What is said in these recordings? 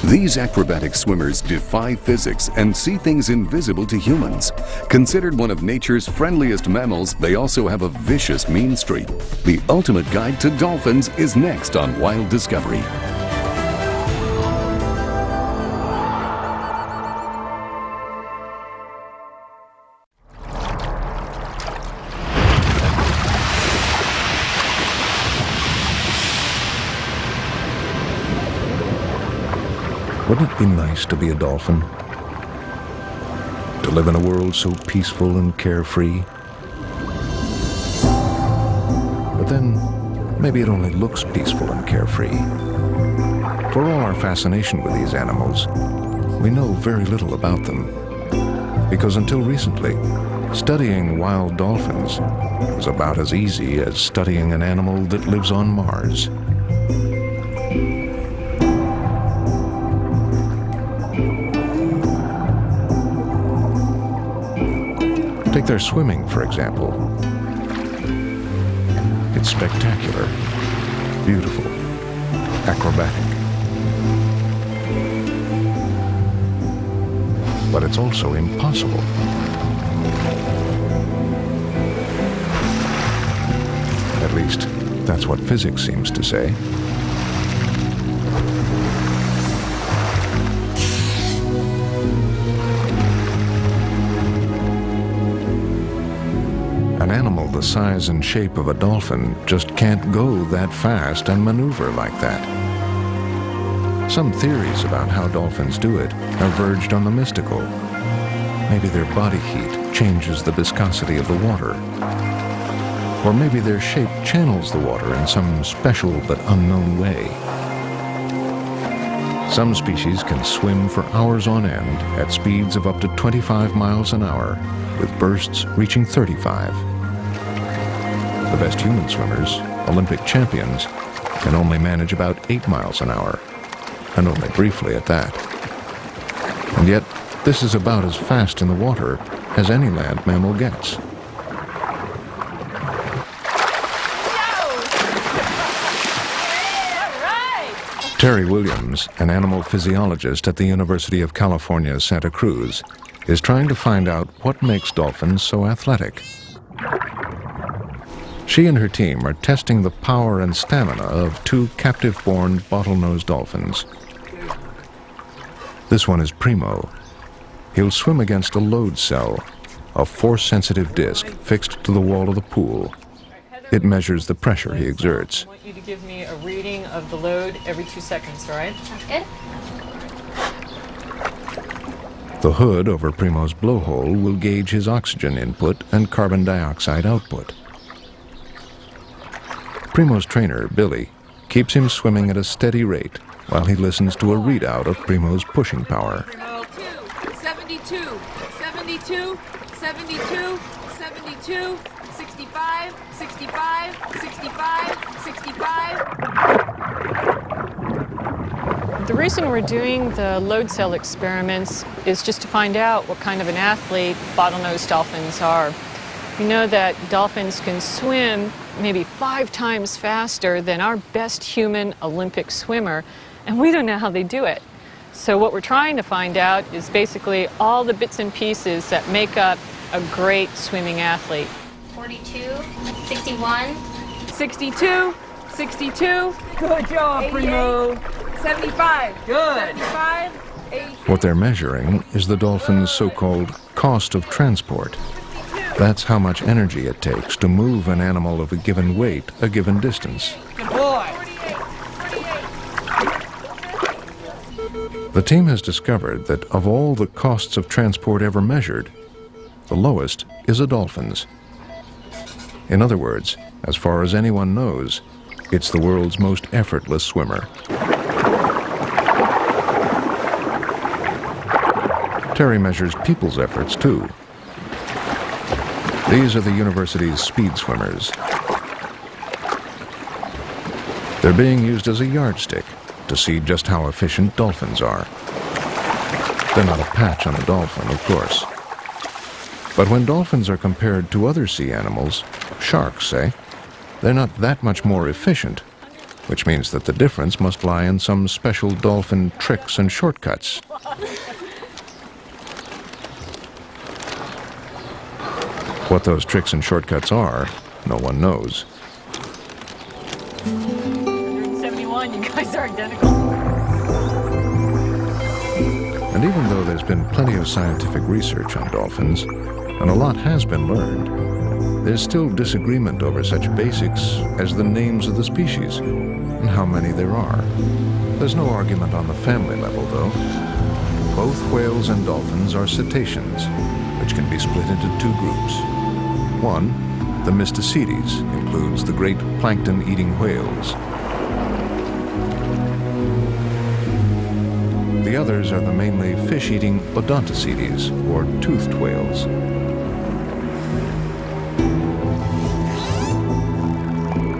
These acrobatic swimmers defy physics and see things invisible to humans. Considered one of nature's friendliest mammals, they also have a vicious mean streak. The ultimate guide to dolphins is next on Wild Discovery. Wouldn't it be nice to be a dolphin? To live in a world so peaceful and carefree? But then, maybe it only looks peaceful and carefree. For all our fascination with these animals, we know very little about them. Because until recently, studying wild dolphins was about as easy as studying an animal that lives on Mars. Take their swimming, for example. It's spectacular, beautiful, acrobatic. But it's also impossible. At least, that's what physics seems to say. An animal the size and shape of a dolphin just can't go that fast and maneuver like that. Some theories about how dolphins do it have verged on the mystical. Maybe their body heat changes the viscosity of the water. Or maybe their shape channels the water in some special but unknown way. Some species can swim for hours on end at speeds of up to 25 miles an hour, with bursts reaching 35. The best human swimmers, Olympic champions, can only manage about 8 miles an hour, and only briefly at that. And yet, this is about as fast in the water as any land mammal gets. Terry Williams, an animal physiologist at the University of California, Santa Cruz, is trying to find out what makes dolphins so athletic. She and her team are testing the power and stamina of two captive-born bottlenose dolphins. This one is Primo. He'll swim against a load cell, a force-sensitive disc fixed to the wall of the pool. It measures the pressure he exerts. I want you to give me a reading of the load every 2 seconds, all right? Sounds good. The hood over Primo's blowhole will gauge his oxygen input and carbon dioxide output. Primo's trainer, Billy, keeps him swimming at a steady rate while he listens to a readout of Primo's pushing power. 72, 72, 72, 72, 65, 65, 65, 65. The reason we're doing the load cell experiments is just to find out what kind of an athlete bottlenose dolphins are. We know that dolphins can swim maybe 5 times faster than our best human Olympic swimmer, and we don't know how they do it. So what we're trying to find out is basically all the bits and pieces that make up a great swimming athlete. 42, 61, 62, 62. Good job, Primo. 75. Good. 75, 80. What they're measuring is the dolphin's so-called cost of transport. That's how much energy it takes to move an animal of a given weight a given distance. Good boy. The team has discovered that of all the costs of transport ever measured, the lowest is a dolphin's. In other words, as far as anyone knows, it's the world's most effortless swimmer. Terry measures people's efforts too. These are the university's speed swimmers. They're being used as a yardstick to see just how efficient dolphins are. They're not a patch on a dolphin, of course. But when dolphins are compared to other sea animals, sharks, say, they're not that much more efficient, which means that the difference must lie in some special dolphin tricks and shortcuts. What those tricks and shortcuts are, no one knows. 171, you guys are identical. And even though there's been plenty of scientific research on dolphins, and a lot has been learned, there's still disagreement over such basics as the names of the species and how many there are. There's no argument on the family level, though. Both whales and dolphins are cetaceans, which can be split into two groups. One, the Mysticetes, includes the great plankton-eating whales. The others are the mainly fish-eating Odontocetes, or toothed whales.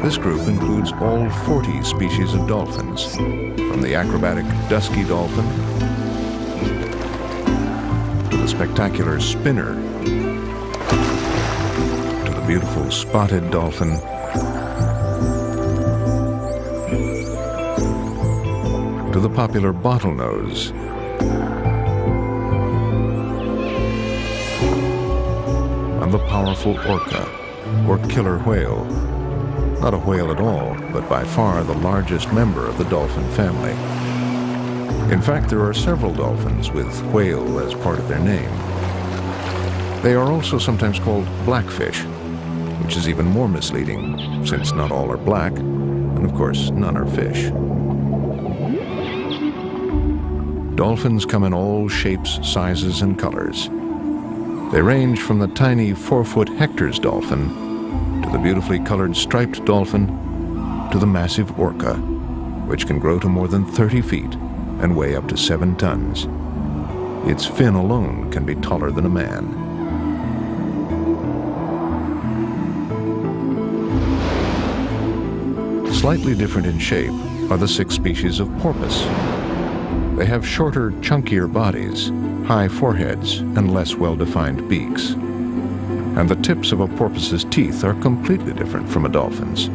This group includes all 40 species of dolphins, from the acrobatic dusky dolphin to the spectacular spinner to the beautiful spotted dolphin to the popular bottlenose and the powerful orca, or killer whale. Not a whale at all, but by far the largest member of the dolphin family. In fact, there are several dolphins with whale as part of their name. They are also sometimes called blackfish, which is even more misleading, since not all are black, and of course, none are fish. Dolphins come in all shapes, sizes, and colors. They range from the tiny 4-foot Hector's dolphin to the beautifully colored striped dolphin, to the massive orca, which can grow to more than 30 feet and weigh up to 7 tons. Its fin alone can be taller than a man. Slightly different in shape are the 6 species of porpoise. They have shorter, chunkier bodies, high foreheads, and less well-defined beaks. And the tips of a porpoise's teeth are completely different from a dolphin's.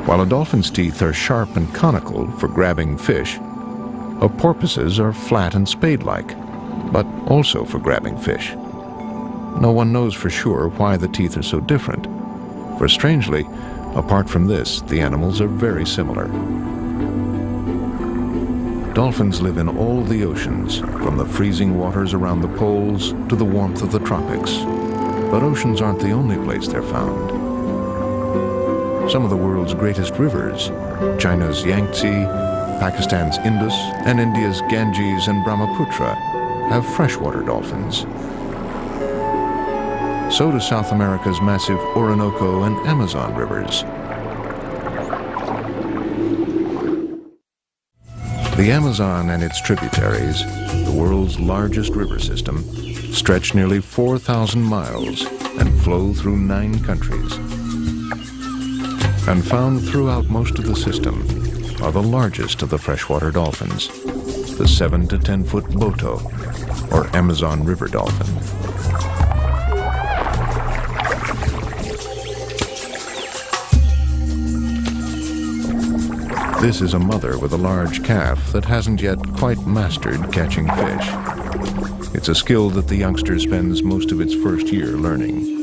While a dolphin's teeth are sharp and conical for grabbing fish, a porpoise's are flat and spade-like, but also for grabbing fish. No one knows for sure why the teeth are so different, for strangely, apart from this, the animals are very similar. Dolphins live in all the oceans, from the freezing waters around the poles to the warmth of the tropics. But oceans aren't the only place they're found. Some of the world's greatest rivers, China's Yangtze, Pakistan's Indus, and India's Ganges and Brahmaputra, have freshwater dolphins. So do South America's massive Orinoco and Amazon rivers. The Amazon and its tributaries, the world's largest river system, stretch nearly 4,000 miles and flow through 9 countries. And found throughout most of the system are the largest of the freshwater dolphins, the 7 to 10 foot boto, or Amazon River dolphin. This is a mother with a large calf that hasn't yet quite mastered catching fish. It's a skill that the youngster spends most of its first year learning.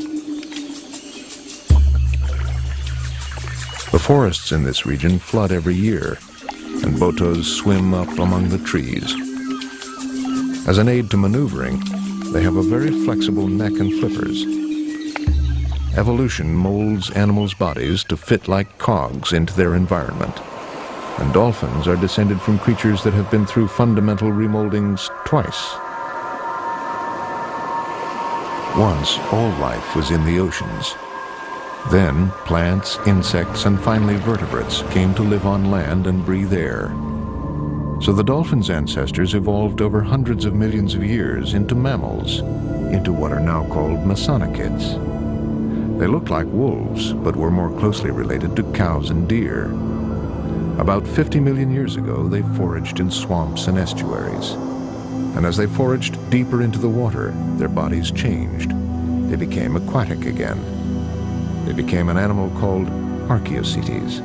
The forests in this region flood every year, and botos swim up among the trees. As an aid to maneuvering, they have a very flexible neck and flippers. Evolution molds animals' bodies to fit like cogs into their environment. And dolphins are descended from creatures that have been through fundamental remoldings twice. Once, all life was in the oceans. Then, plants, insects, and finally vertebrates came to live on land and breathe air. So the dolphin's ancestors evolved over hundreds of millions of years into mammals, into what are now called mesonychids. They looked like wolves, but were more closely related to cows and deer. About 50 million years ago, they foraged in swamps and estuaries. And as they foraged deeper into the water, their bodies changed. They became aquatic again. They became an animal called archaeocetes.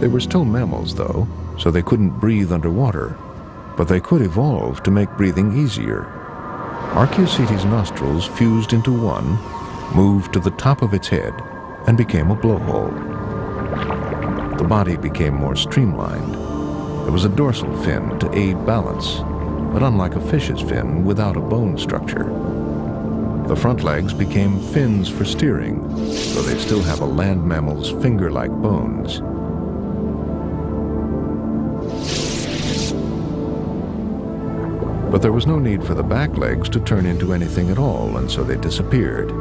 They were still mammals, though, so they couldn't breathe underwater, but they could evolve to make breathing easier. Archaeocetes' nostrils fused into one, moved to the top of its head, and became a blowhole. The body became more streamlined. There was a dorsal fin to aid balance, but unlike a fish's fin, without a bone structure. The front legs became fins for steering, though they still have a land mammal's finger-like bones. But there was no need for the back legs to turn into anything at all, and so they disappeared,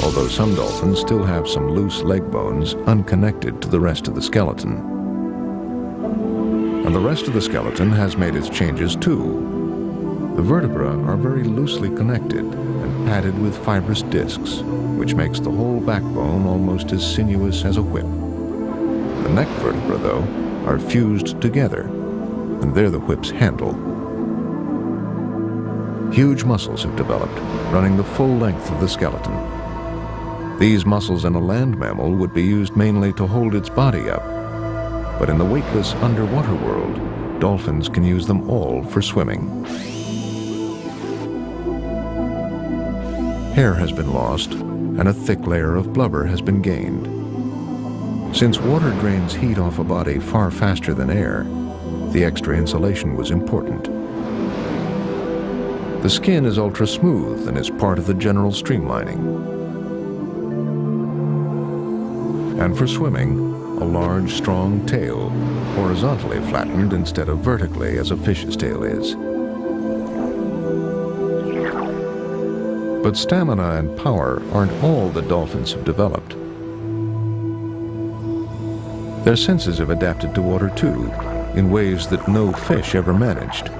although some dolphins still have some loose leg bones unconnected to the rest of the skeleton. And the rest of the skeleton has made its changes too. The vertebrae are very loosely connected and padded with fibrous discs, which makes the whole backbone almost as sinuous as a whip. The neck vertebrae, though, are fused together, and they're the whip's handle. Huge muscles have developed, running the full length of the skeleton. These muscles in a land mammal would be used mainly to hold its body up, but in the weightless underwater world, dolphins can use them all for swimming. Hair has been lost, and a thick layer of blubber has been gained. Since water drains heat off a body far faster than air, the extra insulation was important. The skin is ultra-smooth and is part of the general streamlining. And for swimming, a large, strong tail, horizontally flattened instead of vertically as a fish's tail is. But stamina and power aren't all that dolphins have developed. Their senses have adapted to water too, in ways that no fish ever managed.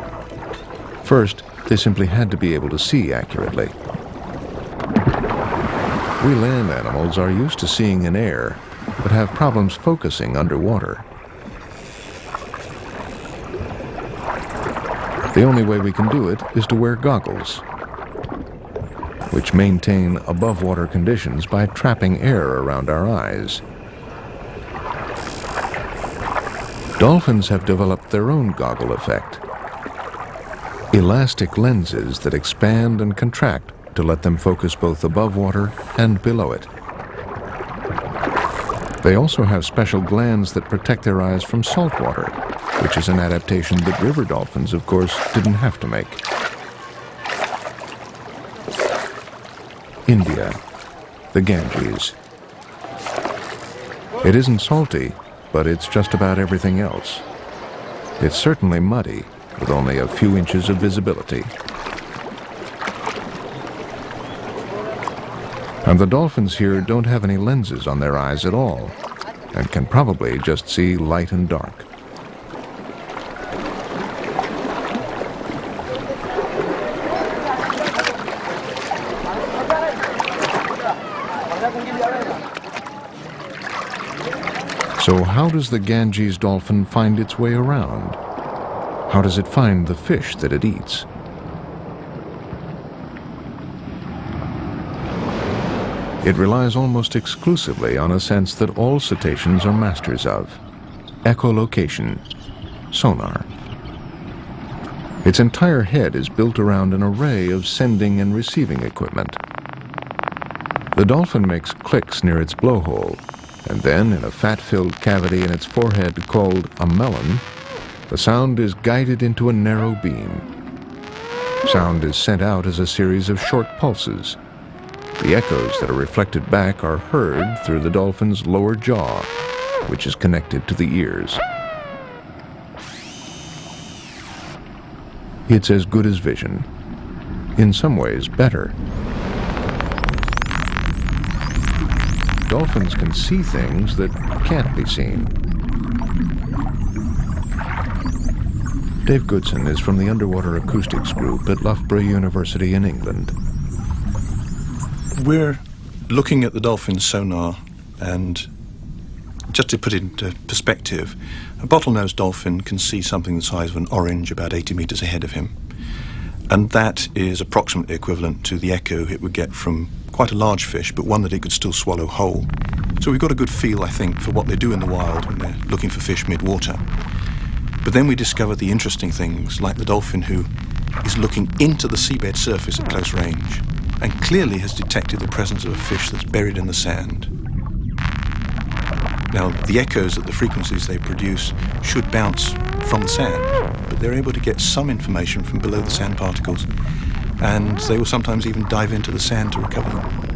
First, they simply had to be able to see accurately. We land animals are used to seeing in air, but have problems focusing underwater. The only way we can do it is to wear goggles, which maintain above-water conditions by trapping air around our eyes. Dolphins have developed their own goggle effect. Elastic lenses that expand and contract to let them focus both above water and below it. They also have special glands that protect their eyes from salt water, which is an adaptation that river dolphins, of course, didn't have to make. India, the Ganges. It isn't salty, but it's just about everything else. It's certainly muddy, with only a few inches of visibility. And the dolphins here don't have any lenses on their eyes at all, and can probably just see light and dark. So how does the Ganges dolphin find its way around? How does it find the fish that it eats? It relies almost exclusively on a sense that all cetaceans are masters of: echolocation, sonar. Its entire head is built around an array of sending and receiving equipment. The dolphin makes clicks near its blowhole, and then in a fat-filled cavity in its forehead called a melon, the sound is guided into a narrow beam. Sound is sent out as a series of short pulses. The echoes that are reflected back are heard through the dolphin's lower jaw, which is connected to the ears. It's as good as vision. In some ways, better. Dolphins can see things that can't be seen. Dave Goodson is from the Underwater Acoustics Group at Loughborough University in England. We're looking at the dolphin sonar, and just to put it into perspective, a bottlenose dolphin can see something the size of an orange about 80 meters ahead of him. And that is approximately equivalent to the echo it would get from quite a large fish, but one that it could still swallow whole. So we've got a good feel, I think, for what they do in the wild when they're looking for fish mid-water. But then we discover the interesting things, like the dolphin who is looking into the seabed surface at close range and clearly has detected the presence of a fish that's buried in the sand. Now, the echoes at the frequencies they produce should bounce from the sand, but they're able to get some information from below the sand particles, and they will sometimes even dive into the sand to recover them.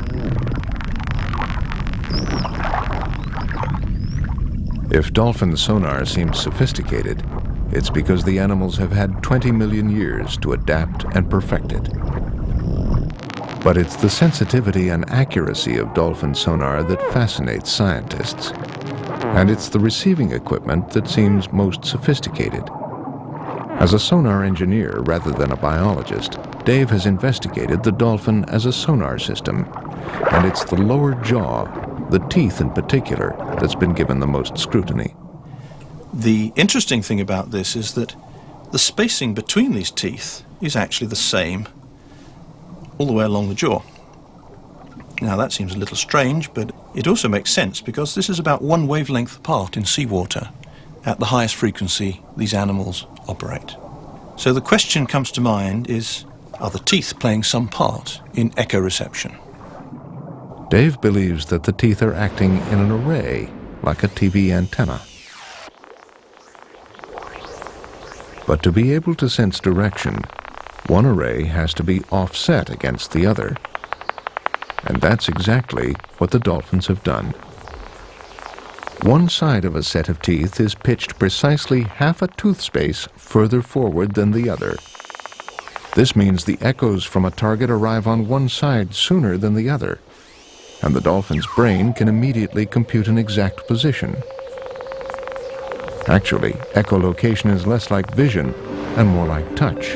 If dolphin sonar seems sophisticated, it's because the animals have had 20 million years to adapt and perfect it. But it's the sensitivity and accuracy of dolphin sonar that fascinates scientists. And it's the receiving equipment that seems most sophisticated. As a sonar engineer rather than a biologist, Dave has investigated the dolphin as a sonar system, and it's the lower jaw, the teeth in particular, that's been given the most scrutiny. The interesting thing about this is that the spacing between these teeth is actually the same all the way along the jaw. Now that seems a little strange, but it also makes sense because this is about one wavelength apart in seawater at the highest frequency these animals operate. So the question comes to mind is, are the teeth playing some part in echo reception? Dave believes that the teeth are acting in an array, like a TV antenna. But to be able to sense direction, one array has to be offset against the other. And that's exactly what the dolphins have done. One side of a set of teeth is pitched precisely half a tooth space further forward than the other. This means the echoes from a target arrive on one side sooner than the other, and the dolphin's brain can immediately compute an exact position. Actually, echolocation is less like vision and more like touch.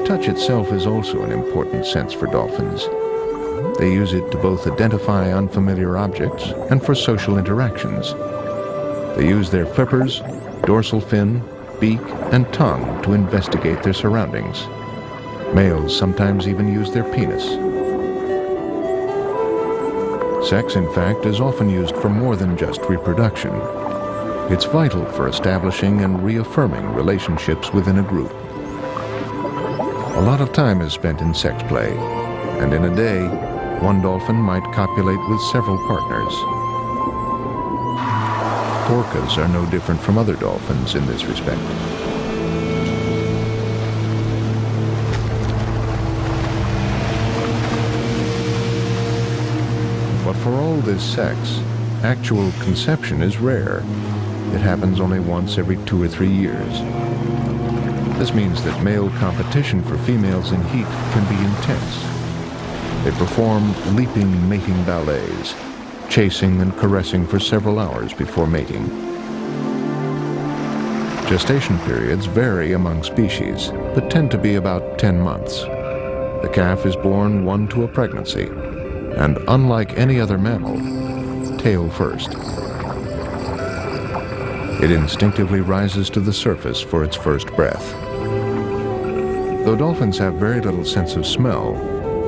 Touch itself is also an important sense for dolphins. They use it to both identify unfamiliar objects and for social interactions. They use their flippers, dorsal fin, beak, and tongue to investigate their surroundings. Males sometimes even use their penis. Sex, in fact, is often used for more than just reproduction. It's vital for establishing and reaffirming relationships within a group. A lot of time is spent in sex play, and in a day, one dolphin might copulate with several partners. Orcas are no different from other dolphins in this respect. But for all this sex, actual conception is rare. It happens only once every 2 or 3 years. This means that male competition for females in heat can be intense. They perform leaping mating ballets, chasing and caressing for several hours before mating. Gestation periods vary among species, but tend to be about 10 months. The calf is born 1 to a pregnancy, and unlike any other mammal, tail first. It instinctively rises to the surface for its first breath. Though dolphins have very little sense of smell,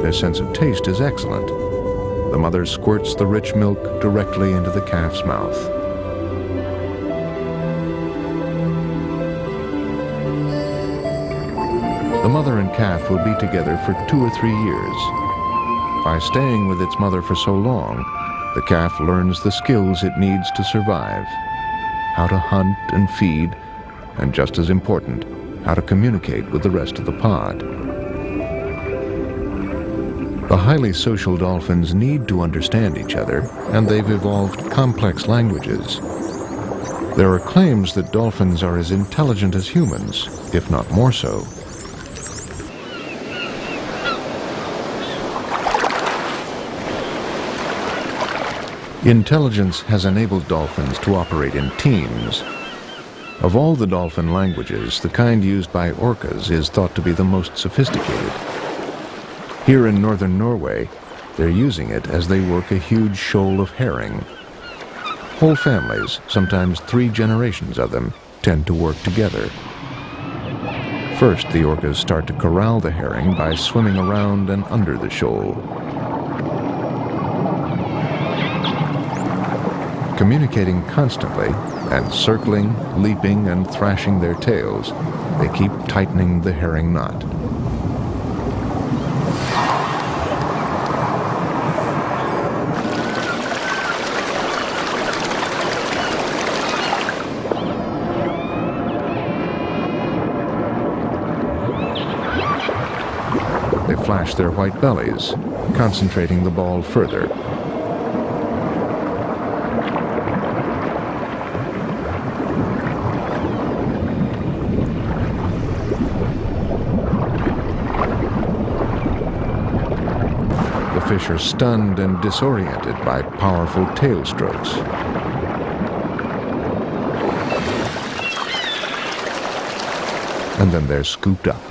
their sense of taste is excellent. The mother squirts the rich milk directly into the calf's mouth. The mother and calf will be together for 2 or 3 years. By staying with its mother for so long, the calf learns the skills it needs to survive: how to hunt and feed, and just as important, how to communicate with the rest of the pod. The highly social dolphins need to understand each other, and they've evolved complex languages. There are claims that dolphins are as intelligent as humans, if not more so. Intelligence has enabled dolphins to operate in teams. Of all the dolphin languages, the kind used by orcas is thought to be the most sophisticated. Here in northern Norway, they're using it as they work a huge shoal of herring. Whole families, sometimes 3 generations of them, tend to work together. First, the orcas start to corral the herring by swimming around and under the shoal. Communicating constantly and circling, leaping, and thrashing their tails, they keep tightening the herring knot. They flash their white bellies, concentrating the ball further. The fish are stunned and disoriented by powerful tail strokes. And then they're scooped up.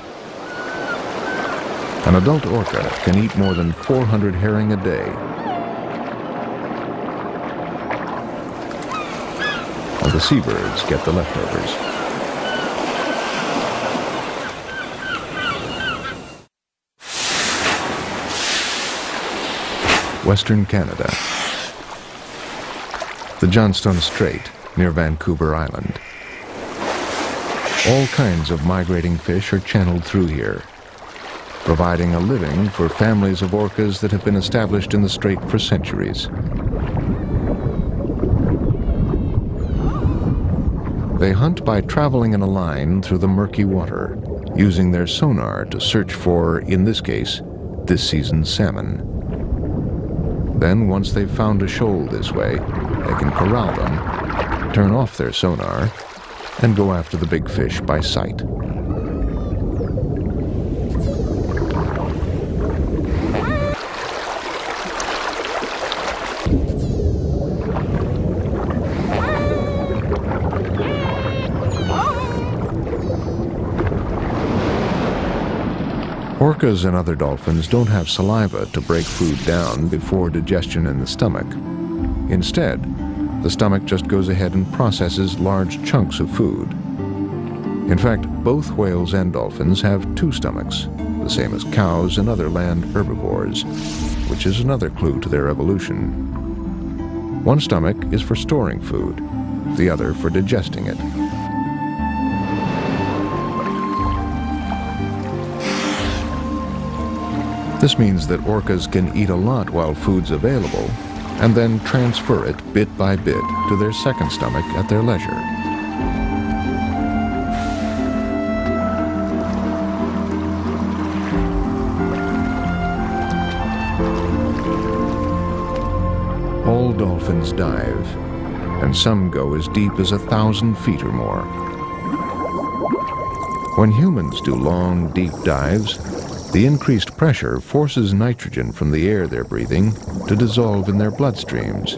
An adult orca can eat more than 400 herring a day. And the seabirds get the leftovers. Western Canada. The Johnstone Strait, near Vancouver Island. All kinds of migrating fish are channeled through here, providing a living for families of orcas that have been established in the strait for centuries. They hunt by traveling in a line through the murky water, using their sonar to search for, in this case, this season's salmon. Then, once they've found a shoal this way, they can corral them, turn off their sonar, and go after the big fish by sight. Orcas and other dolphins don't have saliva to break food down before digestion in the stomach. Instead, the stomach just goes ahead and processes large chunks of food. In fact, both whales and dolphins have two stomachs, the same as cows and other land herbivores, which is another clue to their evolution. One stomach is for storing food, the other for digesting it. This means that orcas can eat a lot while food's available, and then transfer it bit by bit to their second stomach at their leisure. All dolphins dive, and some go as deep as 1,000 feet or more. When humans do long, deep dives, the increased pressure forces nitrogen from the air they're breathing to dissolve in their bloodstreams.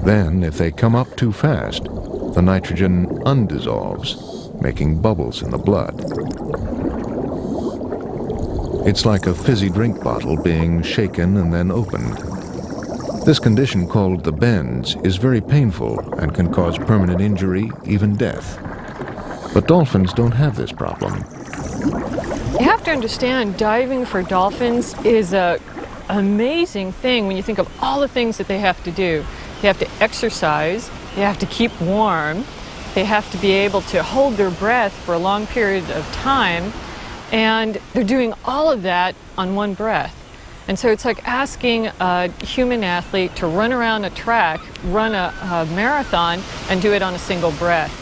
Then, if they come up too fast, the nitrogen undissolves, making bubbles in the blood. It's like a fizzy drink bottle being shaken and then opened. This condition, called the bends, is very painful and can cause permanent injury, even death. But dolphins don't have this problem. You have to understand, diving for dolphins is an amazing thing when you think of all the things that they have to do. They have to exercise, they have to keep warm, they have to be able to hold their breath for a long period of time, and they're doing all of that on one breath. And so it's like asking a human athlete to run around a track, run a marathon, and do it on a single breath.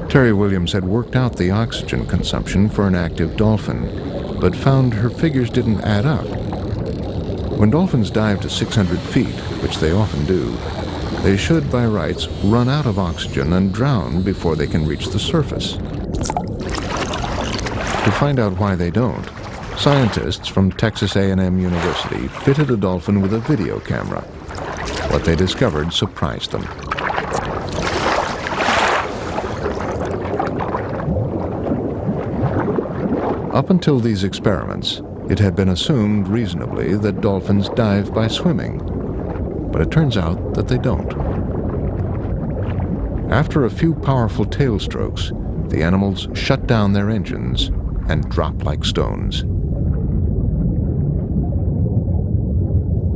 Terry Williams had worked out the oxygen consumption for an active dolphin, but found her figures didn't add up. When dolphins dive to 600 feet, which they often do, they should, by rights, run out of oxygen and drown before they can reach the surface. To find out why they don't, scientists from Texas A&M University fitted a dolphin with a video camera. What they discovered surprised them. Up until these experiments, it had been assumed reasonably that dolphins dive by swimming, but it turns out that they don't. After a few powerful tail strokes, the animals shut down their engines and drop like stones.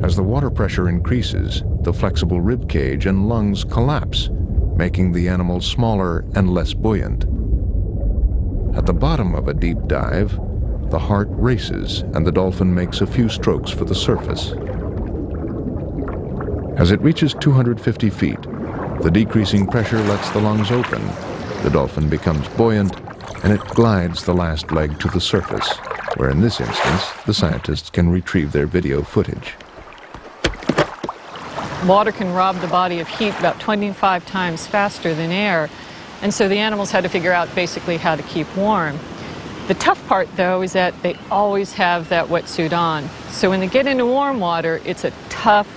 As the water pressure increases, the flexible rib cage and lungs collapse, making the animal smaller and less buoyant. At the bottom of a deep dive, the heart races and the dolphin makes a few strokes for the surface. As it reaches 250 feet, the decreasing pressure lets the lungs open. The dolphin becomes buoyant and it glides the last leg to the surface, where in this instance, the scientists can retrieve their video footage. Water can rob the body of heat about 25 times faster than air, and so the animals had to figure out basically how to keep warm. The tough part, though, is that they always have that wetsuit on. So when they get into warm water, it's a tough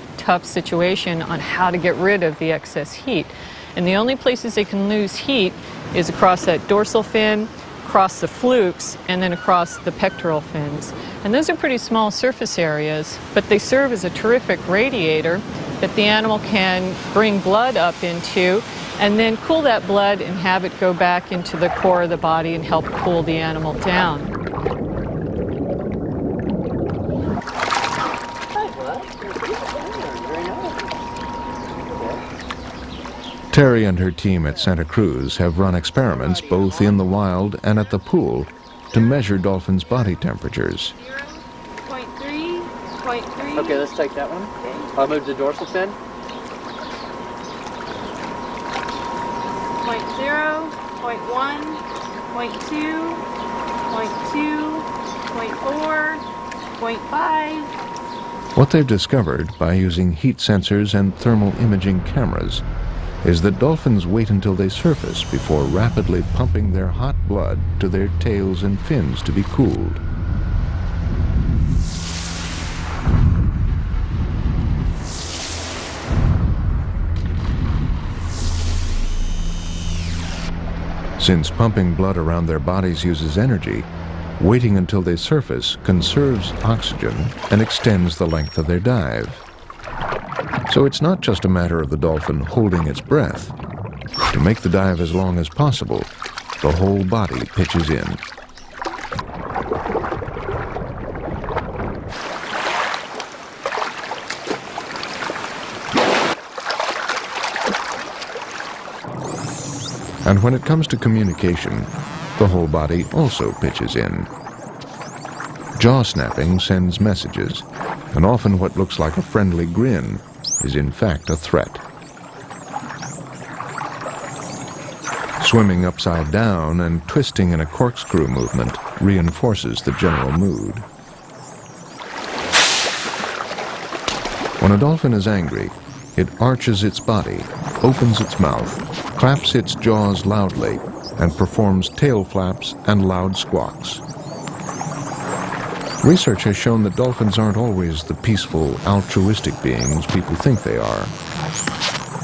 situation on how to get rid of the excess heat. And the only places they can lose heat is across that dorsal fin, across the flukes, and then across the pectoral fins. And those are pretty small surface areas, but they serve as a terrific radiator that the animal can bring blood up into and then cool that blood and have it go back into the core of the body and help cool the animal down. Terry and her team at Santa Cruz have run experiments both in the wild and at the pool to measure dolphins' body temperatures. 0.3, 0.3. Okay, let's take that one. I'll move the dorsal fin. 0.0, 0.1, 0.2, 0.2, 0.4, 0.5. What they've discovered by using heat sensors and thermal imaging cameras is that dolphins wait until they surface before rapidly pumping their hot blood to their tails and fins to be cooled. Since pumping blood around their bodies uses energy, waiting until they surface conserves oxygen and extends the length of their dive. So it's not just a matter of the dolphin holding its breath. To make the dive as long as possible, the whole body pitches in. And when it comes to communication, the whole body also pitches in. Jaw snapping sends messages, and often what looks like a friendly grin is in fact a threat. Swimming upside down and twisting in a corkscrew movement reinforces the general mood. When a dolphin is angry, it arches its body, opens its mouth, claps its jaws loudly, and performs tail flaps and loud squawks. Research has shown that dolphins aren't always the peaceful, altruistic beings people think they are.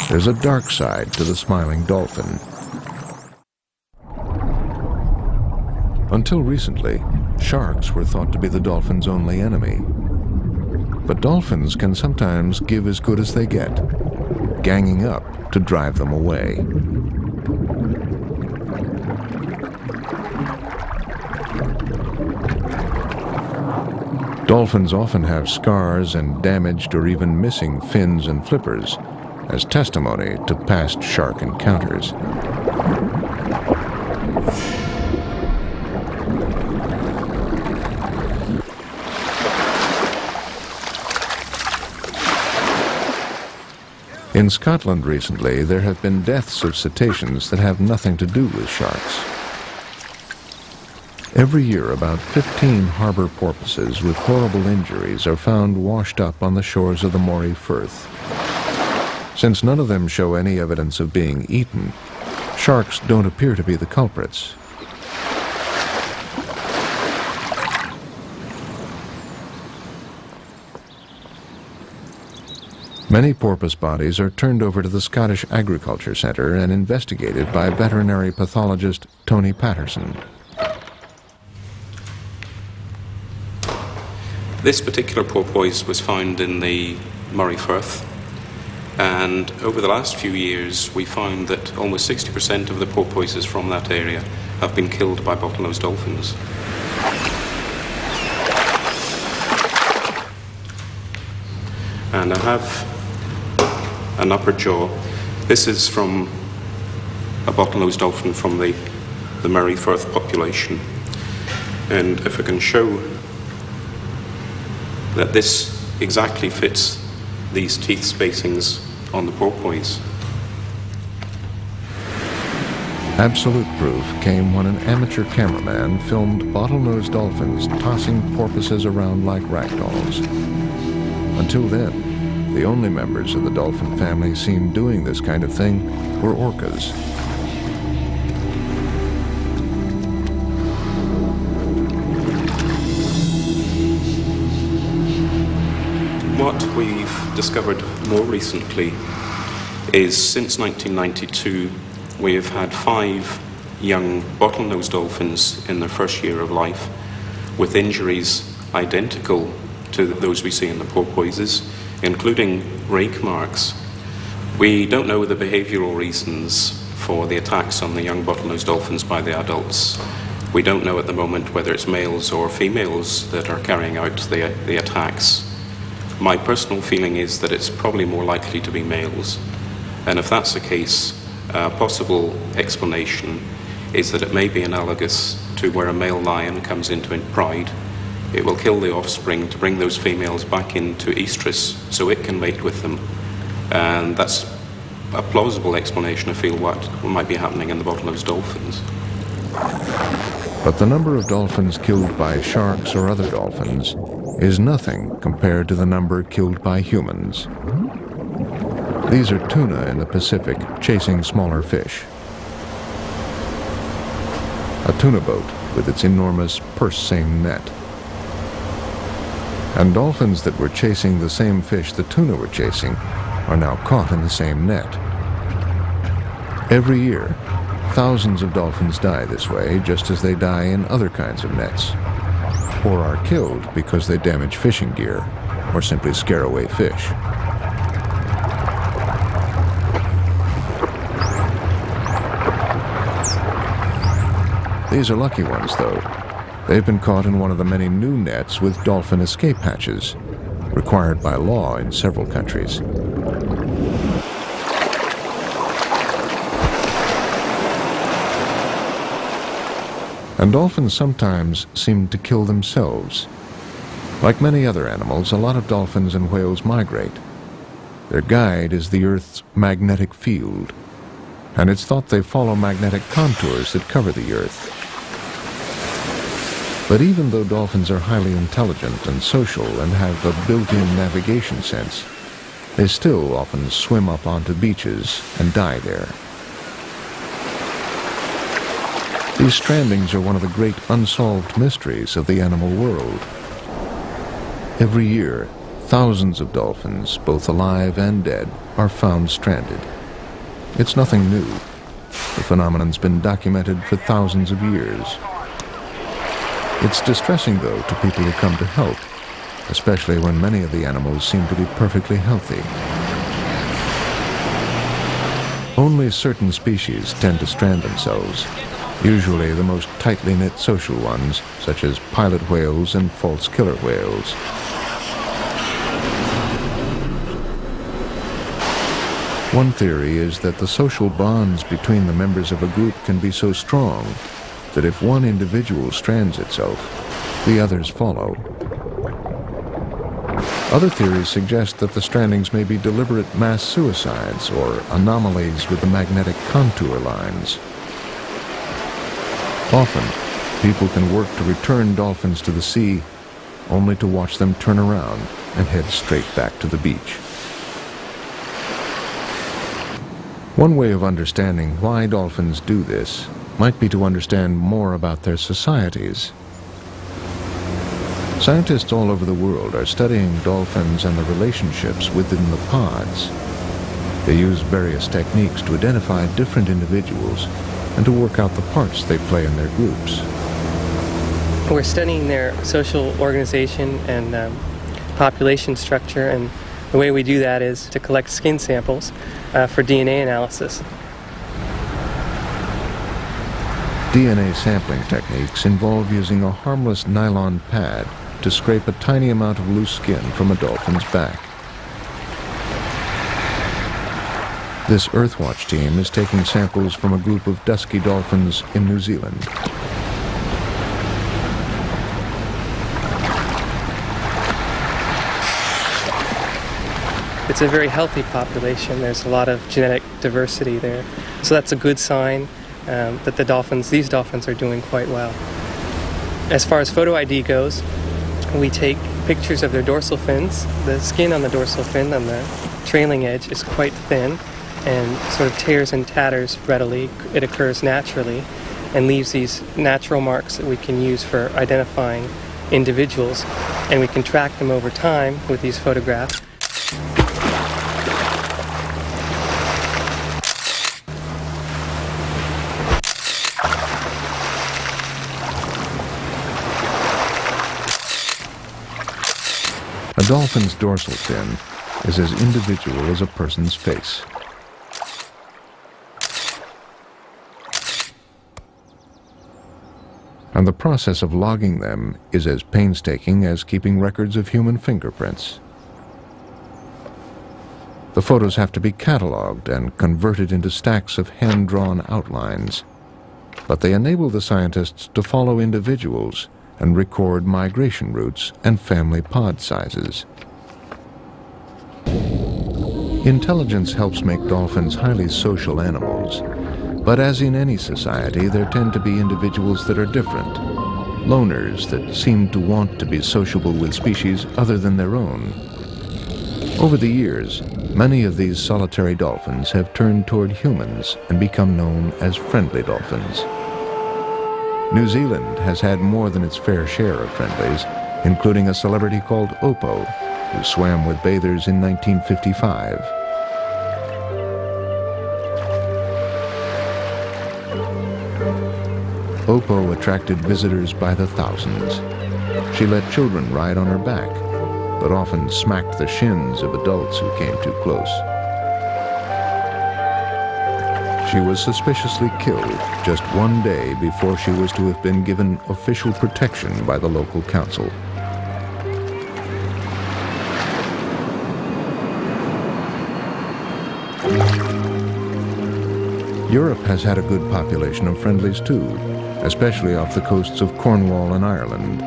There's a dark side to the smiling dolphin. Until recently, sharks were thought to be the dolphin's only enemy. But dolphins can sometimes give as good as they get, ganging up to drive them away. Dolphins often have scars and damaged or even missing fins and flippers as testimony to past shark encounters. In Scotland recently, there have been deaths of cetaceans that have nothing to do with sharks. Every year, about 15 harbor porpoises with horrible injuries are found washed up on the shores of the Moray Firth. Since none of them show any evidence of being eaten, sharks don't appear to be the culprits. Many porpoise bodies are turned over to the Scottish Agriculture Centre and investigated by veterinary pathologist Tony Patterson. This particular porpoise was found in the Moray Firth, and over the last few years we found that almost 60% of the porpoises from that area have been killed by bottlenose dolphins. and I have an upper jaw. This is from a bottlenose dolphin from the Murray Firth population. And if I can show that this exactly fits these teeth spacings on the porpoise. Absolute proof came when an amateur cameraman filmed bottlenose dolphins tossing porpoises around like ragdolls. Until then, the only members of the dolphin family seen doing this kind of thing were orcas. What we've discovered more recently is since 1992, we have had 5 young bottlenose dolphins in their first year of life with injuries identical to those we see in the porpoises, including rake marks. We don't know the behavioral reasons for the attacks on the young bottlenose dolphins by the adults. We don't know at the moment whether it's males or females that are carrying out the attacks. My personal feeling is that it's probably more likely to be males. And if that's the case, a possible explanation is that it may be analogous to where a male lion comes into pride. It will kill the offspring to bring those females back into estrus so it can mate with them. And that's a plausible explanation, I feel, what might be happening in the bottlenose dolphins. But the number of dolphins killed by sharks or other dolphins is nothing compared to the number killed by humans. These are tuna in the Pacific chasing smaller fish. A tuna boat with its enormous purse-seine net. And dolphins that were chasing the same fish the tuna were chasing are now caught in the same net. Every year, thousands of dolphins die this way, just as they die in other kinds of nets, or are killed because they damage fishing gear or simply scare away fish. These are lucky ones, though. They've been caught in one of the many new nets with dolphin escape hatches, required by law in several countries. And dolphins sometimes seem to kill themselves. Like many other animals, a lot of dolphins and whales migrate. Their guide is the Earth's magnetic field, and it's thought they follow magnetic contours that cover the Earth. But even though dolphins are highly intelligent and social and have a built-in navigation sense, they still often swim up onto beaches and die there. These strandings are one of the great unsolved mysteries of the animal world. Every year, thousands of dolphins, both alive and dead, are found stranded. It's nothing new. The phenomenon's been documented for thousands of years. It's distressing, though, to people who come to help, especially when many of the animals seem to be perfectly healthy. Only certain species tend to strand themselves, usually the most tightly knit social ones, such as pilot whales and false killer whales. One theory is that the social bonds between the members of a group can be so strong that if one individual strands itself, the others follow. Other theories suggest that the strandings may be deliberate mass suicides or anomalies with the magnetic contour lines. Often, people can work to return dolphins to the sea, only to watch them turn around and head straight back to the beach. One way of understanding why dolphins do this might be to understand more about their societies. Scientists all over the world are studying dolphins and the relationships within the pods. They use various techniques to identify different individuals and to work out the parts they play in their groups. We're studying their social organization and population structure, and the way we do that is to collect skin samples for DNA analysis. DNA sampling techniques involve using a harmless nylon pad to scrape a tiny amount of loose skin from a dolphin's back. This Earthwatch team is taking samples from a group of dusky dolphins in New Zealand. It's a very healthy population. There's a lot of genetic diversity there. So that's a good sign that these dolphins are doing quite well. As far as photo ID goes, we take pictures of their dorsal fins. The skin on the dorsal fin on the trailing edge is quite thin and sort of tears and tatters readily. It occurs naturally and leaves these natural marks that we can use for identifying individuals, and we can track them over time with these photographs. A dolphin's dorsal fin is as individual as a person's face. And the process of logging them is as painstaking as keeping records of human fingerprints. The photos have to be cataloged and converted into stacks of hand-drawn outlines, but they enable the scientists to follow individuals and record migration routes and family pod sizes. Intelligence helps make dolphins highly social animals, but as in any society, there tend to be individuals that are different, loners that seem to want to be sociable with species other than their own. Over the years, many of these solitary dolphins have turned toward humans and become known as friendly dolphins. New Zealand has had more than its fair share of friendlies, including a celebrity called Oppo, who swam with bathers in 1955. Oppo attracted visitors by the thousands. She let children ride on her back, but often smacked the shins of adults who came too close. She was suspiciously killed just one day before she was to have been given official protection by the local council. Europe has had a good population of friendlies too, especially off the coasts of Cornwall and Ireland.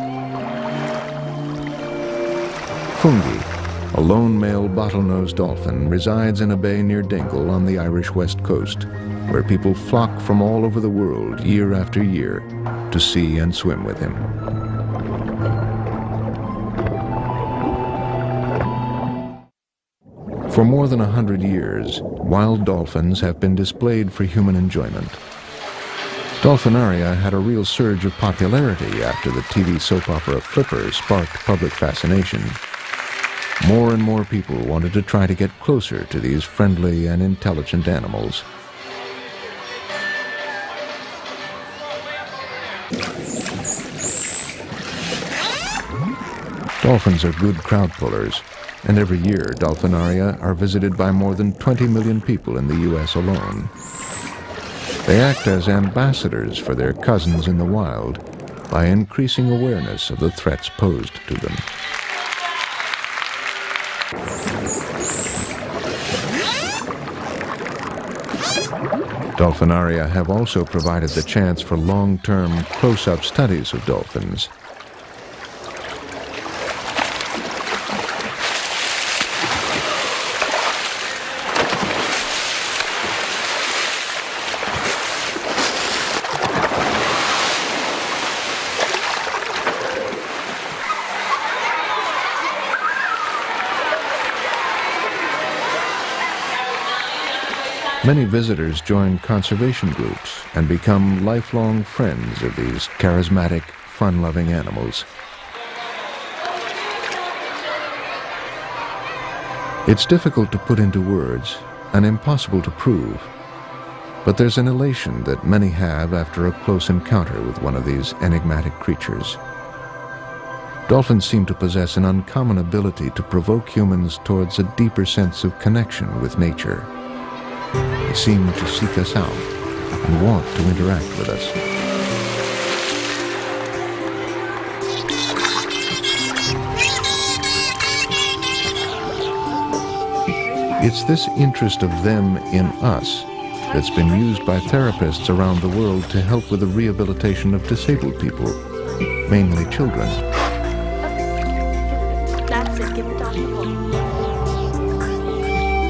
Fungi, a lone male bottlenose dolphin, resides in a bay near Dingle on the Irish west coast, where people flock from all over the world year after year to see and swim with him. For more than 100 years, wild dolphins have been displayed for human enjoyment. Dolphinaria had a real surge of popularity after the TV soap opera Flipper sparked public fascination. More and more people wanted to try to get closer to these friendly and intelligent animals. Dolphins are good crowd pullers, and every year dolphinaria are visited by more than 20 million people in the U.S. alone. They act as ambassadors for their cousins in the wild by increasing awareness of the threats posed to them. Dolphinaria have also provided the chance for long-term, close-up studies of dolphins. Many visitors join conservation groups and become lifelong friends of these charismatic, fun-loving animals. It's difficult to put into words and impossible to prove, but there's an elation that many have after a close encounter with one of these enigmatic creatures. Dolphins seem to possess an uncommon ability to provoke humans towards a deeper sense of connection with nature. They seem to seek us out and want to interact with us. It's this interest of them in us that's been used by therapists around the world to help with the rehabilitation of disabled people, mainly children. That's it, give the dog a pull.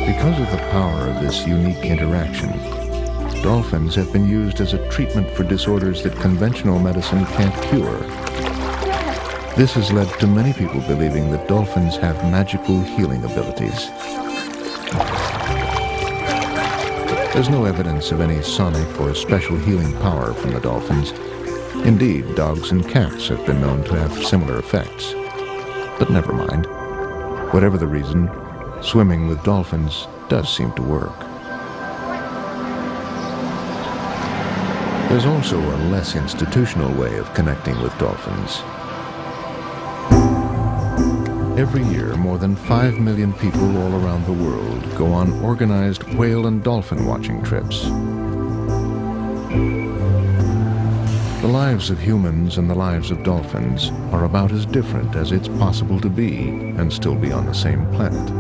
Because of the power of this unique interaction, dolphins have been used as a treatment for disorders that conventional medicine can't cure. This has led to many people believing that dolphins have magical healing abilities. There's no evidence of any sonic or special healing power from the dolphins. Indeed, dogs and cats have been known to have similar effects. But never mind. Whatever the reason, swimming with dolphins does seem to work. There's also a less institutional way of connecting with dolphins. Every year, more than 5 million people all around the world go on organized whale and dolphin watching trips. The lives of humans and the lives of dolphins are about as different as it's possible to be and still be on the same planet.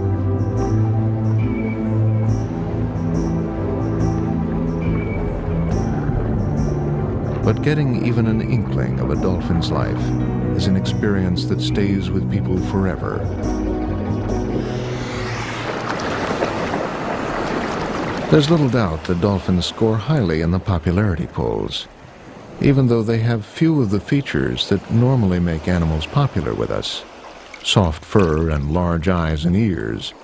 But getting even an inkling of a dolphin's life is an experience that stays with people forever. There's little doubt that dolphins score highly in the popularity polls, even though they have few of the features that normally make animals popular with us: soft fur and large eyes and ears.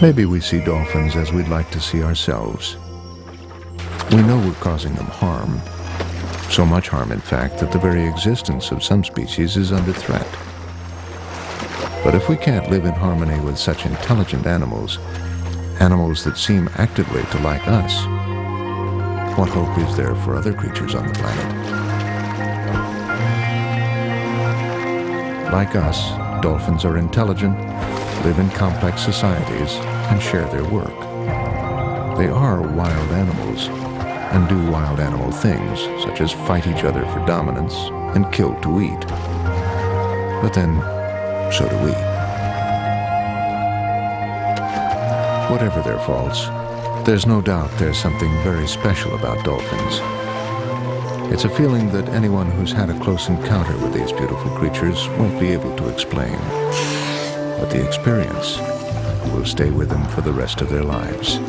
Maybe we see dolphins as we'd like to see ourselves. We know we're causing them harm. So much harm, in fact, that the very existence of some species is under threat. But if we can't live in harmony with such intelligent animals, animals that seem actively to like us, what hope is there for other creatures on the planet? Like us, dolphins are intelligent, live in complex societies, and share their work. They are wild animals, and do wild animal things, such as fight each other for dominance and kill to eat. But then, so do we. Whatever their faults, there's no doubt there's something very special about dolphins. It's a feeling that anyone who's had a close encounter with these beautiful creatures won't be able to explain. But the experience will stay with them for the rest of their lives.